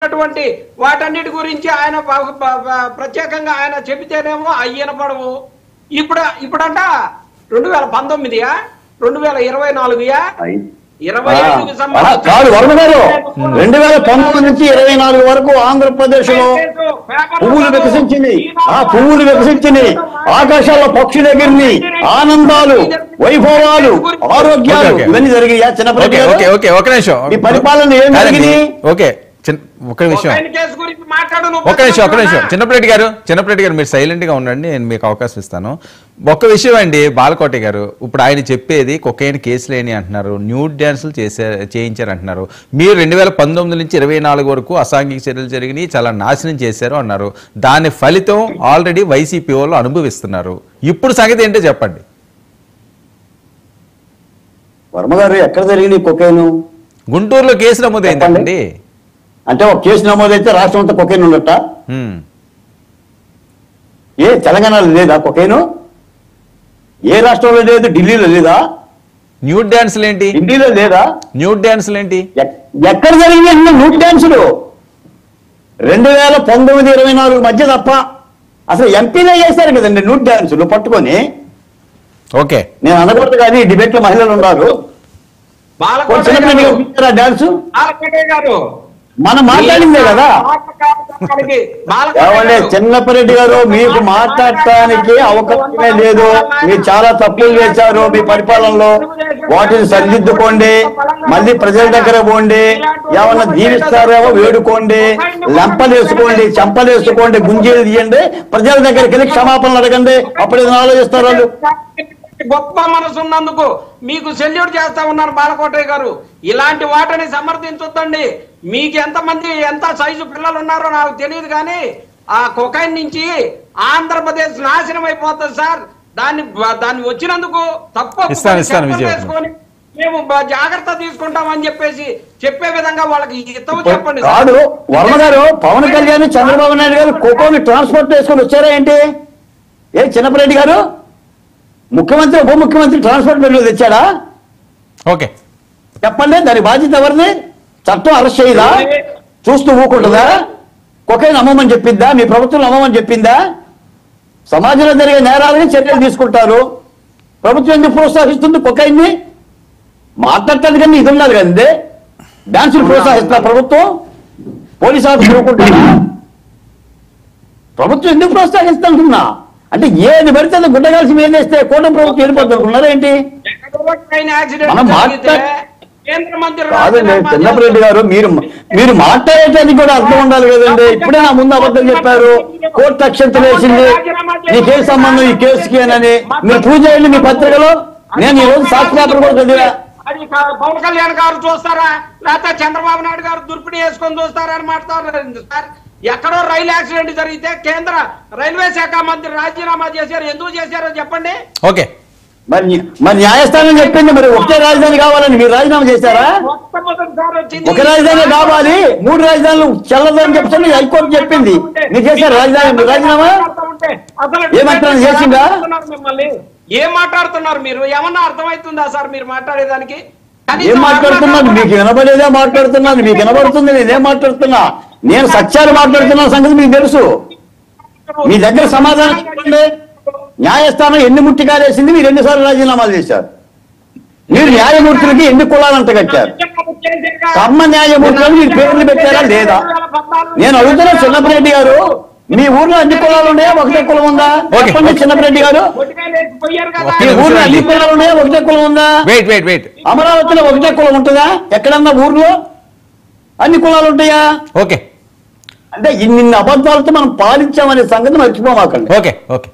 అటువంటి వాటన్నిటి గురించి ఆయన ప్రత్యేకంగా ఆయన చెబితేనేమో అయ్యన పడవు. ఇప్పుడంట 2019 2024 2019 నుంచి 24 వరకు ఆంధ్రప్రదేశ్ లో పువ్వులు వికసించింది. ఆ పువ్వులు వికసించినాయి, ఆకాశాల్లో పక్షులు ఎగిరిని, ఆనందాలు, వైభవాలు, ఆరోగ్యాలు ఇవన్నీ జరిగాయా? చిన్నప్పటి పరిపాలన ఏం జరిగింది? ఒక నిమిషం చిన్నప్పరెడ్డి గారు మీరు సైలెంట్ గా ఉండండి, నేను మీకు అవకాశం ఇస్తాను. ఒక్క విషయం అండి, బాలకోటి గారు, ఇప్పుడు ఆయన చెప్పేది కొకైన్ కేసులేని అంటున్నారు, న్యూడ్ డ్యాన్సులు చేయించారు అంటున్నారు. మీరు 2019 నుంచి 24 వరకు అసాంఘిక చర్యలు జరిగినాయి, చాలా నాశనం చేశారు అన్నారు. దాని ఫలితం ఆల్రెడీ వైసీపీ వాళ్ళు అనుభవిస్తున్నారు. ఇప్పుడు సంగతి ఏంటో చెప్పండి. వర్మ గారు, ఎక్కడ జరిగింది కొకైన్? గుంటూరులో కేసు నమోదైందండి. అంటే ఒక కేసు నమోదైతే రాష్ట్రం అంతా కొకైన్ ఉండట? ఏ తెలంగాణలో లేదా కొకైన్? ఏ రాష్ట్రంలో లేదు? ఢిల్లీలో లేదా? న్యూడ్ డ్యాన్సులు ఏంటి? ఢిల్లీలో లేదా? న్యూడ్ డ్యాన్సులు ఏంటి? ఎక్కడ జరిగింది న్యూడ్ డ్యాన్సులు? 2019-24 మధ్య తప్ప. అసలు ఎంపీలే చేశారు కదండి న్యూడ్ డ్యాన్సులు పట్టుకొని. ఓకే, నేను అనకూడదు కానీ డిబేట్ లో మహిళలు ఉన్నారు. డాన్స్ మనం మాట్లాడిందే కదా. చిన్నప్పరెడ్డి గారు, మీకు మాట్లాడటానికి అవకాశమే లేదు. మీరు చాలా తప్పులు చేశారు మీ పరిపాలనలో. వాటిని సరిదిద్దుకోండి, మళ్ళీ ప్రజల దగ్గర పోండి, ఏమన్నా దీవిస్తారేమో వేడుకోండి, లెంపలేసుకోండి, చెంపలేసుకోండి, గుంజీలు తీయండి, ప్రజల దగ్గరికి వెళ్ళి క్షమాపణలు అడగండి, అప్పుడు ఏదైనా ఆలోచిస్తారు వాళ్ళు. గొప్ప మనసు ఉన్నందుకు మీకు సెల్యూట్ చేస్తా ఉన్నారు బాలకోటయ్య గారు. ఇలాంటి వాటిని సమర్థించొద్దండి. మీకు ఎంత సైజు పిల్లలు ఉన్నారో నాకు తెలియదు, కానీ ఆ కొకైన్ నుంచి ఆంధ్రప్రదేశ్ నాశనం అయిపోతుంది సార్. దాన్ని వచ్చినందుకు తప్పని మేము జాగ్రత్త తీసుకుంటామని చెప్పే విధంగా వాళ్ళకి హితవు చెప్పండి. కాదు వర్మ గారు, పవన్ కళ్యాణ్ చంద్రబాబు నాయుడు గారు కోకోని ట్రాన్స్పోర్ట్ చేసుకొని వచ్చారా ఏంటి? ఏ చిన్నప్పరెడ్డి గారు, ముఖ్యమంత్రి ఉప ముఖ్యమంత్రి ట్రాన్స్పోర్ట్ బిల్లు తెచ్చాడా? ఓకే చెప్పండి, దాని బాధ్యత ఎవరిది? చట్టం అరెస్ట్ చేయదా? చూస్తూ ఊకుంటుందా? కొకైన్ అమ్మమని చెప్పిందా? మీ ప్రభుత్వం అమ్మమని చెప్పిందా? సమాజంలో జరిగే నేరాలని చర్యలు తీసుకుంటారు. ప్రభుత్వం ఎందుకు ప్రోత్సహిస్తుంది కొకైన్ని? మాట్లాడటానికి కానీ ఇది ఉన్నది కదండి. డాన్సులు ప్రోత్సహిస్తున్నా ప్రభుత్వం? పోలీసు ఆఫీసర్ ఊకుంటారా? ప్రభుత్వం ఎందుకు ప్రోత్సహిస్తుంటున్నా? అంటే ఏది పడితే అది గుడ్డగాల్సి మీద వేస్తే కూటమి ప్రభుత్వం వెళ్ళిపోతుంది అనుకున్నారా ఏంటి? కాదండి చిన్నప్పరెడ్డి గారు, మీరు మాట్లాడేటానికి కూడా అర్థం ఉండాలి కదండి. ఇప్పుడే నా ముందు అబద్ధం చెప్పారు, కోర్టు అక్షంతలు వేసింది, నీకేం సంబంధం ఈ కేసుకి అని. మీరు ప్రూవ్ చేయండి మీ పత్రికలో. నేను ఈ రోజు సాక్షిపత్రం కూడా చదివా. అది పవన్ కళ్యాణ్ గారు చూస్తారా, లేకపోతే చంద్రబాబు నాయుడు గారు దుర్పిడి వేసుకొని చూస్తారా అని మాట్లాడారు సార్. ఎక్కడో రైలు యాక్సిడెంట్ జరిగితే కేంద్ర రైల్వే శాఖ మంత్రి రాజీనామా చేశారు. ఎందుకు చేశారో చెప్పండి. ఓకే, మరి న్యాయస్థానం చెప్పింది మరి ఒకటే రాజధాని కావాలని మీరు రాజీనామా చేశారా? ఒక రాజధాని కావాలి, 3 రాజధానులు చెల్లదని చెప్తుంది హైకోర్టు చెప్పింది. మీరు చేశారు రాజీనామా? ఏమంటారు చేసిందా? ఏం మాట్లాడుతున్నారు మీరు? ఏమన్నా అర్థమవుతుందా సార్ మీరు మాట్లాడేదానికి? ఏం మాట్లాడుతున్నాను? మీకు వినబడేదే మాట్లాడుతున్నాను. మీకు వినబడుతుంది, నేనేం మాట్లాడుతున్నా? నేను సత్యాలు మాట్లాడుతున్న సంగతి మీకు తెలుసు. మీ దగ్గర సమాధానం చెప్పండి. న్యాయస్థానం ఎన్ని ముట్టికాలేసింది? మీరు ఎన్నిసార్లు రాజీనామాలు చేశారు? మీరు న్యాయమూర్తులకి ఎన్ని కులాలంట కట్టారు? కమ్మ న్యాయమూర్తులకు మీరు పేర్లు పెట్టారా లేదా? నేను అడుగుతున్నా చిన్నప్పరెడ్డి గారు, మీ ఊర్లో అన్ని కులాలు ఉన్నాయా? ఒకటే కులం ఉందా? చెప్పండి చిన్నప్పరెడ్డి గారు. మీ ఊర్లో అన్ని కులాలు ఉన్నాయా? ఒకటే కులం ఉందా? అమరావతిలో ఒకటే కులం ఉంటుందా? ఎక్కడన్నా ఊర్లో అన్ని కులాలు ఉంటాయా? ఓకే, అంటే ఇన్ని అబద్ధాలతో మనం పాలించామనే సంగతి మర్చిపోమాకండి. Okay okay.